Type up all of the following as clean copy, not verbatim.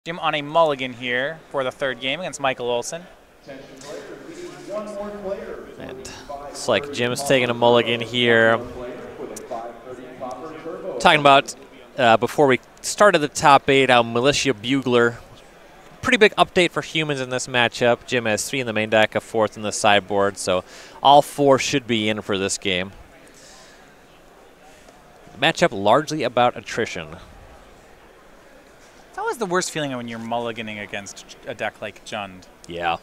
Jim on a mulligan here for the third game against Michael Olsen. And looks like Jim's taking a mulligan here. Talking about before we started the top 8, how Militia Bugler. Pretty big update for humans in this matchup. Jim has 3 in the main deck, a 4th in the sideboard, so all 4 should be in for this game. The matchup largely about attrition. It's always the worst feeling when you're mulliganing against a deck like Jund. Yeah.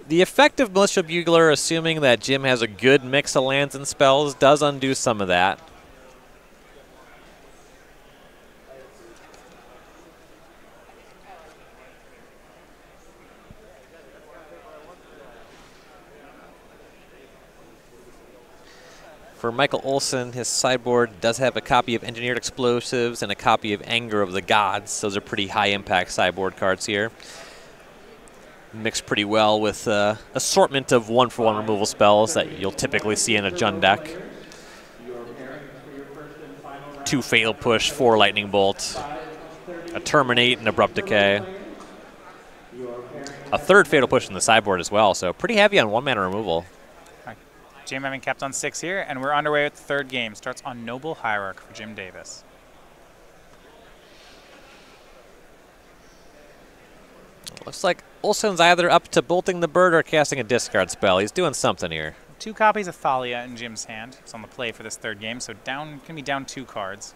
The effect of Militia Bugler, assuming that Jim has a good mix of lands and spells, does undo some of that. For Michael Olsen, his sideboard does have a copy of Engineered Explosives and a copy of Anger of the Gods. Those are pretty high-impact sideboard cards here. Mixed pretty well with assortment of 1-for-1 removal spells that you'll typically see in a Jund deck. 2 Fatal Push, 4 Lightning Bolt, a Terminate and Abrupt Decay. A 3rd Fatal Push in the sideboard as well, so pretty heavy on 1-mana removal. Jim having kept on 6 here, and we're underway with the third game. Starts on Noble Hierarch for Jim Davis. Looks like Olsen's either up to bolting the bird or casting a discard spell. He's doing something here. 2 copies of Thalia in Jim's hand. It's on the play for this third game, so can be down 2 cards.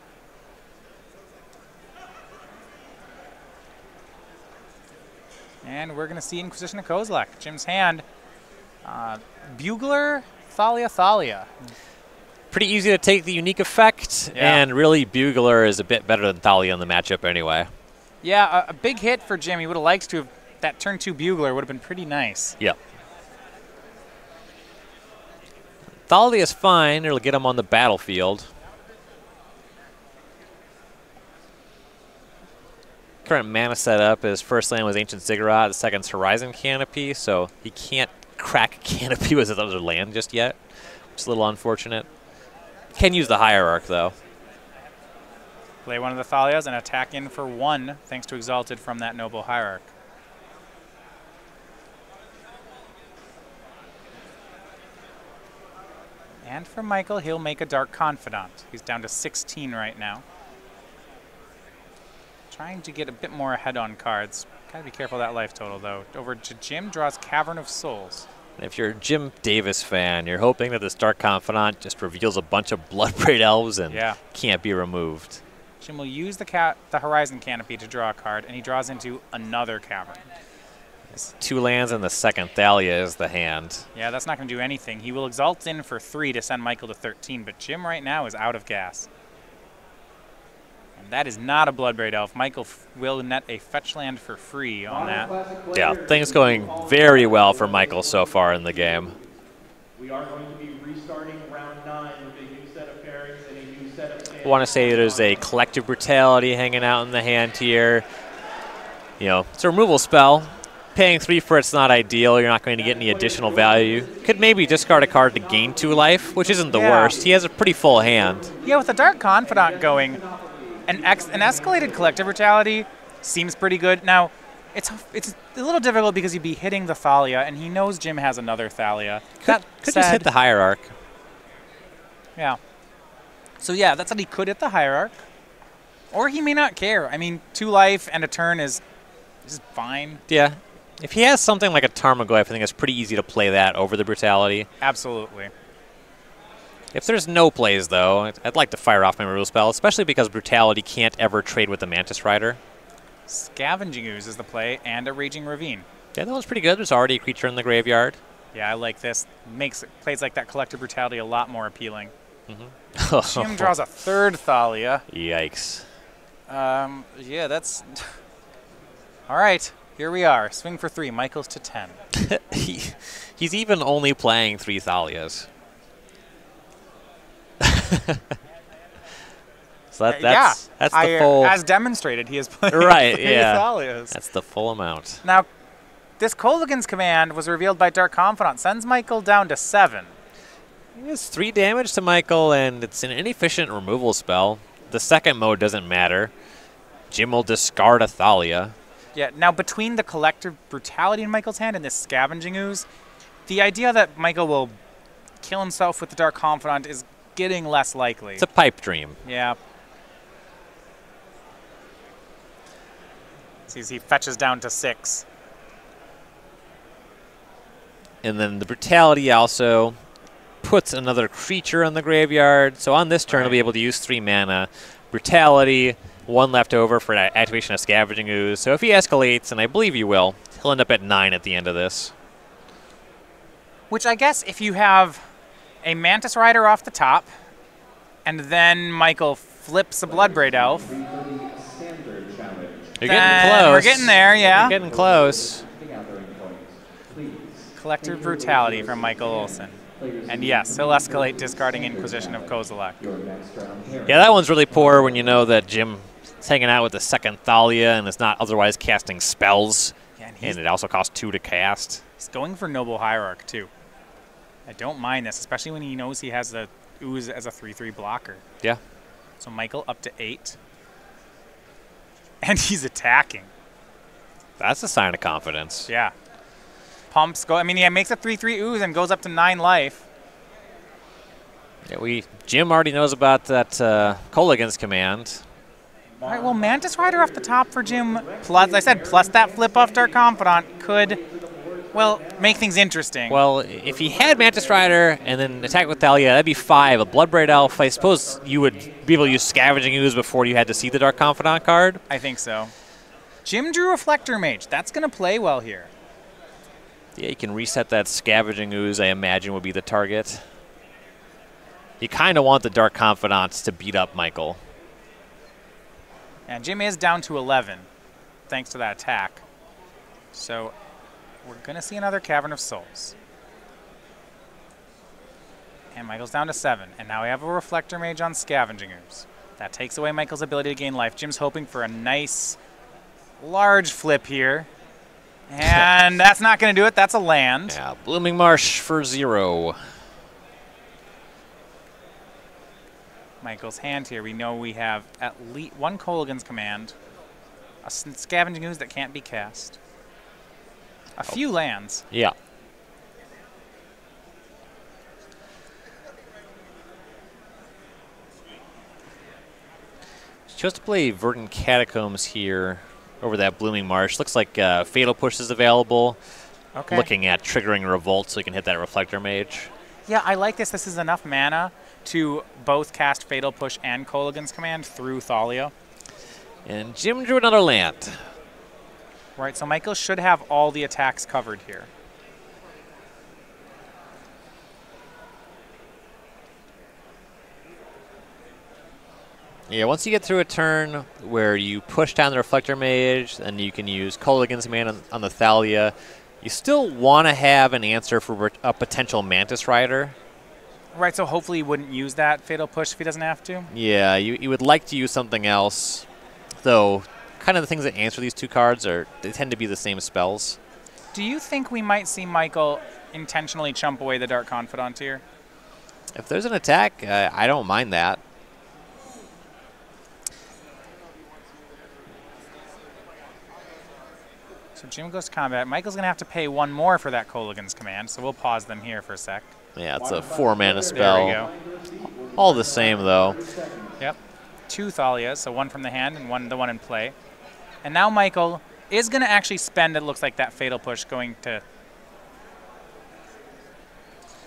And we're going to see Inquisition of Kozilek. Jim's hand. Bugler, Thalia. Pretty easy to take the unique effect, and really Bugler is a bit better than Thalia in the matchup anyway. Yeah, a big hit for Jim. He would have liked to have, that turn 2 Bugler would have been pretty nice. Yep. Thalia is fine. It'll get him on the battlefield. Current mana setup, his first land was Ancient Ziggurat, the second's Horizon Canopy, so he can't crack Canopy with his other land just yet, which is a little unfortunate. Can use the Hierarch, though. Play one of the Thalias and attack in for 1, thanks to Exalted from that Noble Hierarch. And for Michael, he'll make a Dark Confidant. He's down to 16 right now. Trying to get a bit more ahead on cards. Gotta be careful of that life total, though. Over to Jim, draws Cavern of Souls. If you're a Jim Davis fan, you're hoping that this Dark Confidant just reveals a bunch of Bloodbraid Elves and can't be removed. Jim will use the Horizon Canopy to draw a card, and he draws into another Cavern. It's 2 lands and the second Thalia is the hand. Yeah, that's not going to do anything. He will Exalt in for 3 to send Michael to 13, but Jim right now is out of gas. And that is not a Bloodbraid Elf. Michael will net a fetch land for free on that. Yeah, things going very well for Michael so far in the game. We are going to be restarting round 9 with a new set of pairings and a new set of... I want to say there's a Collective Brutality hanging out in the hand here. You know, it's a removal spell. Paying 3 for it's not ideal. You're not going to get any additional value. Could maybe discard a card to gain 2 life, which isn't the worst. He has a pretty full hand. Yeah, with the Dark Confidant going, an escalated Collective Brutality seems pretty good. Now, it's a little difficult because you'd be hitting the Thalia, and he knows Jim has another Thalia. Could just hit the Hierarch. Yeah. So yeah, that's what he could hit the Hierarch. Or he may not care. I mean, 2 life and a turn is fine. Yeah. If he has something like a Tarmogoyf, I think it's pretty easy to play that over the Brutality. Absolutely. If there's no plays, though, I'd like to fire off my removal spell, especially because Brutality can't ever trade with the Mantis Rider. Scavenging Ooze is the play, and a Raging Ravine. Yeah, that one's pretty good. There's already a creature in the graveyard. Yeah, I like this. Makes plays like that Collective Brutality a lot more appealing. Jim draws a 3rd Thalia. Yikes. Yeah, that's... All right, here we are. Swing for 3. Michael's to 10. He's even only playing 3 Thalias. So that's the full... As demonstrated, he is playing 3 Thalias. That's the full amount. Now, this Kolaghan's command was revealed by Dark Confidant. Sends Michael down to 7. It's 3 damage to Michael, and it's an inefficient removal spell. The second mode doesn't matter. Jim will discard a Thalia. Yeah, now between the Collective Brutality in Michael's hand and this Scavenging Ooze, the idea that Michael will kill himself with the Dark Confidant is getting less likely. It's a pipe dream. Yeah. Sees he fetches down to 6. And then the Brutality also puts another creature on the graveyard. So on this turn, he'll be able to use 3 mana. Brutality, 1 left over for activation of Scavenging Ooze. So if he escalates, and I believe he will, he'll end up at 9 at the end of this. Which I guess if you have a Mantis Rider off the top, and then Michael flips a Bloodbraid Elf. You're getting close. We're getting there, yeah. You're getting close. Collective Brutality from Michael Olsen. And yes, he'll escalate discarding Inquisition of Kozilek. Yeah, that one's really poor when you know that Jim is hanging out with the second Thalia and is not otherwise casting spells. Yeah, and it also costs 2 to cast. He's going for Noble Hierarch, too. I don't mind this, especially when he knows he has the Ooze as a 3/3 blocker. Yeah. So Michael up to 8. And he's attacking. That's a sign of confidence. Yeah. Pumps go. I mean, he makes a 3/3 Ooze and goes up to 9 life. Yeah, Jim already knows about that Kolaghan's command. All right, well, Mantis Rider off the top for Jim, plus, I said, plus that flip off Dark Confidant could, well, make things interesting. Well, if he had Mantis Rider and then attack with Thalia, that'd be 5. A Bloodbraid Elf, I suppose you would be able to use Scavenging Ooze before you had to see the Dark Confidant card. I think so. Jim drew Reflector Mage. That's going to play well here. Yeah, you can reset that Scavenging Ooze, I imagine, would be the target. You kind of want the Dark Confidants to beat up Michael. And Jim is down to 11, thanks to that attack. So we're going to see another Cavern of Souls. And Michael's down to 7. And now we have a Reflector Mage on Scavenging Ooze. That takes away Michael's ability to gain life. Jim's hoping for a nice, large flip here. And that's not going to do it. That's a land. Yeah, Blooming Marsh for 0. Michael's hand here. We know we have at least 1 Kolaghan's command, a Scavenging Ooze that can't be cast, a few lands. Yeah. Chose to play Verdant Catacombs here over that Blooming Marsh. Looks like Fatal Push is available. Okay. Looking at triggering Revolt so you can hit that Reflector Mage. Yeah, I like this. This is enough mana to both cast Fatal Push and Kolaghan's command through Thalia. And Jim drew another land. Right, so Michael should have all the attacks covered here. Yeah, once you get through a turn where you push down the Reflector Mage and you can use Kolaghan's command on the Thalia, you still want to have an answer for a potential Mantis Rider. Right, so hopefully he wouldn't use that Fatal Push if he doesn't have to. Yeah, you would like to use something else, though kind of the things that answer these 2 cards they tend to be the same spells. Do you think we might see Michael intentionally chump away the Dark Confidant here? If there's an attack, I don't mind that. So Jim goes to combat. Michael's going to have to pay 1 more for that Kolaghan's command, so we'll pause them here for a sec. Yeah, it's a 4 mana spell. There we go. All the same, though. Yep. 2 Thalias, so 1 from the hand and the one in play. And now Michael is going to actually spend, it looks like, that Fatal Push going to...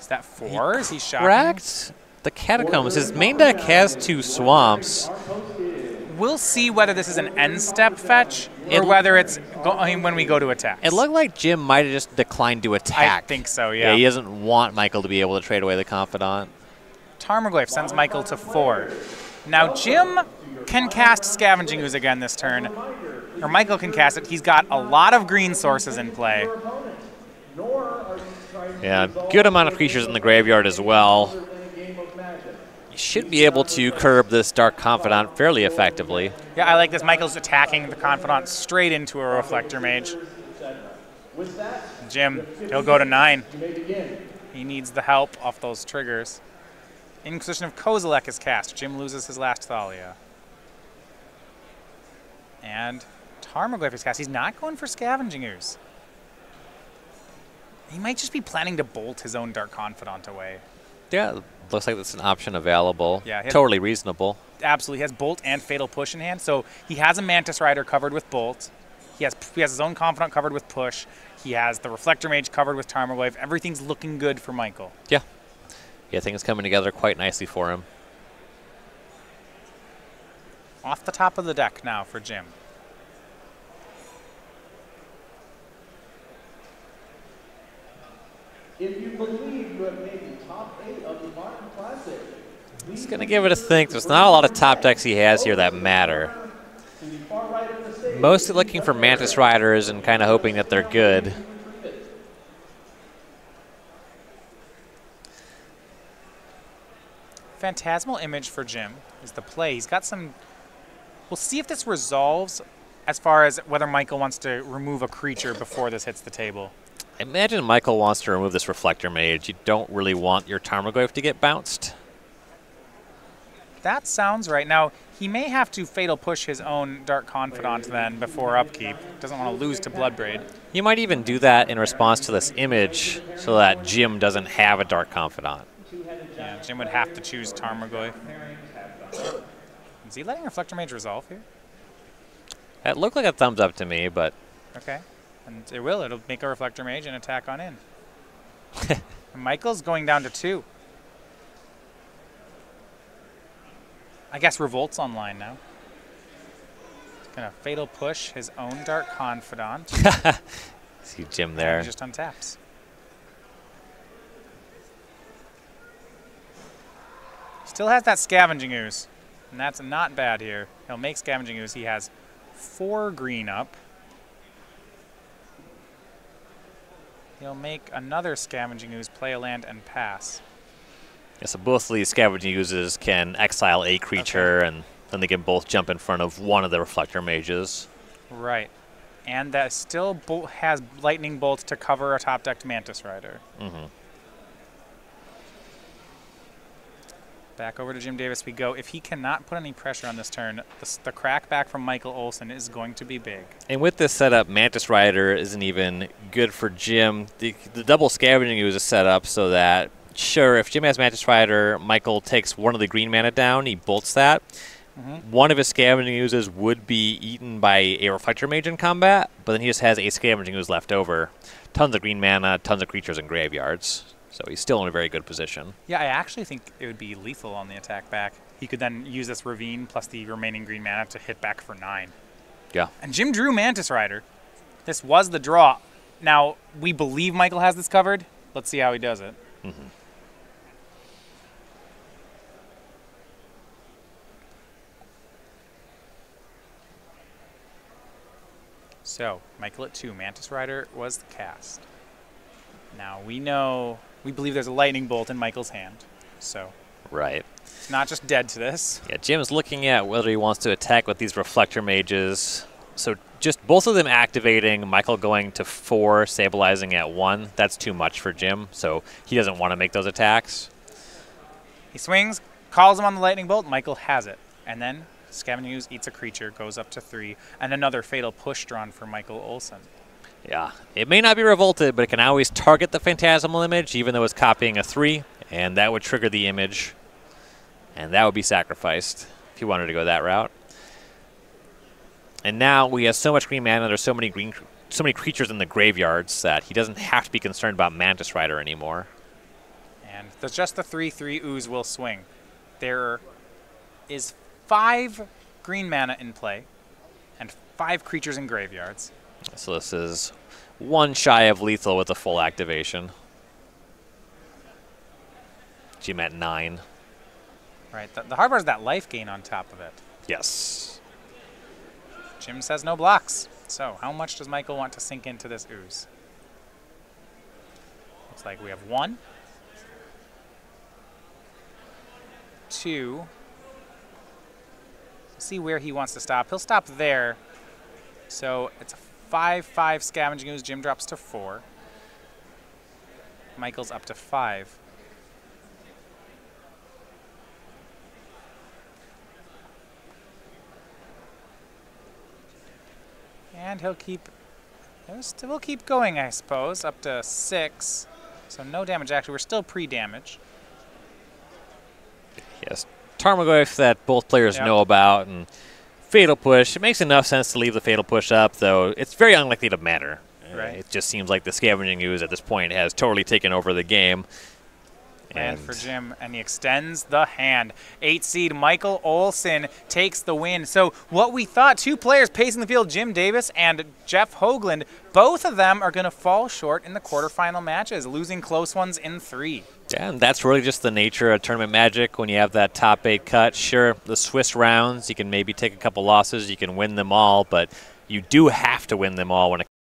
Is that 4? Is he shocking? Correct. The Catacombs. His main deck has 2 swamps. We'll see whether this is an end step fetch or whether it's when we go to attack. It looked like Jim might have just declined to attack. I think so, yeah. Yeah, he doesn't want Michael to be able to trade away the Confidant. Tarmogoyf sends Michael to 4. Now Jim can cast Scavenging Ooze again this turn. Or Michael can cast it. He's got a lot of green sources in play. Yeah, good amount of creatures in the graveyard as well. You should be able to curb this Dark Confidant fairly effectively. Yeah, I like this. Michael's attacking the Confidant straight into a Reflector Mage. Jim, he'll go to 9. He needs the help off those triggers. Inquisition of Kozilek is cast. Jim loses his last Thalia. And Tarmogoyf is cast. He's not going for Scavenging Ooze. He might just be planning to bolt his own Dark Confidant away. Yeah, looks like that's an option available. Yeah, totally reasonable. Absolutely. He has Bolt and Fatal Push in hand. So he has a Mantis Rider covered with Bolt. He has his own Confidant covered with Push. He has the Reflector Mage covered with Tarmogoyf. Everything's looking good for Michael. Yeah. Yeah, things coming together quite nicely for him. Off the top of the deck now for Jim. If you believe you have made the top 8 of the Martin Classic, He's going to give it a think. There's not a lot of top decks he has here that matter. to the far right of the stage, Mostly looking for Mantis Riders and kind of hoping that they're good. Phantasmal Image for Jim is the play. He's got some... We'll see if this resolves as far as whether Michael wants to remove a creature before this hits the table. Imagine Michael wants to remove this Reflector Mage. You don't really want your Tarmogoyf to get bounced. That sounds right. Now, he may have to Fatal Push his own Dark Confidant then before upkeep. Doesn't want to lose to Bloodbraid. You might even do that in response to this image so that Jim doesn't have a Dark Confidant. Yeah, Jim would have to choose Tarmogoyf. Is he letting Reflector Mage resolve here? That looked like a thumbs up to me, but... Okay. And it will. It'll make a Reflector Mage and attack on in. And Michael's going down to 2. I guess Revolt's online now. He's going to Fatal Push his own Dark Confidant. See Jim there. He just untaps. Still has that Scavenging Ooze. And that's not bad here. He'll make Scavenging Ooze. He has 4 green up. He'll make another Scavenging Ooze, play a land, and pass. Yeah, so both of these Scavenging Oozes can exile a creature, and then they can both jump in front of one of the Reflector Mages. Right. And that still has Lightning Bolt to cover a top-decked Mantis Rider. Mm-hmm. Back over to Jim Davis we go. If he cannot put any pressure on this turn, the crack back from Michael Olsen is going to be big. And with this setup, Mantis Rider isn't even good for Jim. The double Scavenging Ooze is set up so that, sure, if Jim has Mantis Rider, Michael takes one of the green mana down, he bolts that. Mm-hmm. One of his Scavenging Oozes would be eaten by a Reflector Mage in combat, but then he just has a Scavenging Ooze left over. Tons of green mana, tons of creatures in graveyards. So he's still in a very good position. Yeah, I actually think it would be lethal on the attack back. He could then use this Ravine plus the remaining green mana to hit back for 9. Yeah. And Jim drew Mantis Rider. This was the draw. Now, we believe Michael has this covered. Let's see how he does it. Mm-hmm. So, Michael at 2. Mantis Rider was the cast. Now, we believe there's a Lightning Bolt in Michael's hand. So, Right. it's not just dead to this. Yeah, Jim's looking at whether he wants to attack with these Reflector Mages. So just both of them activating, Michael going to 4, stabilizing at 1. That's too much for Jim, so he doesn't want to make those attacks. He swings, calls him on the Lightning Bolt. Michael has it. And then Scavenging Ooze eats a creature, goes up to 3, and another Fatal Push drawn for Michael Olsen. Yeah, it may not be revolted, but it can always target the Phantasmal Image, even though it's copying a 3, and that would trigger the image, and that would be sacrificed if he wanted to go that route. And now we have so much green mana, there's so many creatures in the graveyards that he doesn't have to be concerned about Mantis Rider anymore. And there's just the 3/3 Ooze will swing. There is 5 green mana in play, and 5 creatures in graveyards. So this is 1 shy of lethal with a full activation. Jim at 9. Right, the hard part is that life gain on top of it. Yes. Jim says no blocks. So how much does Michael want to sink into this Ooze? Looks like we have 1, 2. See where he wants to stop. He'll stop there. So it's a 5/5 Scavenging Ooze. Jim drops to 4. Michael's up to 5. And we'll keep going, I suppose, up to 6. So no damage. Actually, we're still pre-damage. Yes. Tarmogoyf that both players know about, and Fatal Push. It makes enough sense to leave the Fatal Push up, though it's very unlikely to matter. Right. It just seems like the Scavenging Ooze at this point has totally taken over the game. And for Jim, and he extends the hand. 8 seed Michael Olsen takes the win. So what we thought, 2 players pacing the field, Jim Davis and Jeff Hoagland, both of them are going to fall short in the quarterfinal matches, losing close ones in 3. Yeah, and that's really just the nature of tournament magic. When you have that top 8 cut, sure, the Swiss rounds, you can maybe take a couple losses, you can win them all, but you do have to win them all when it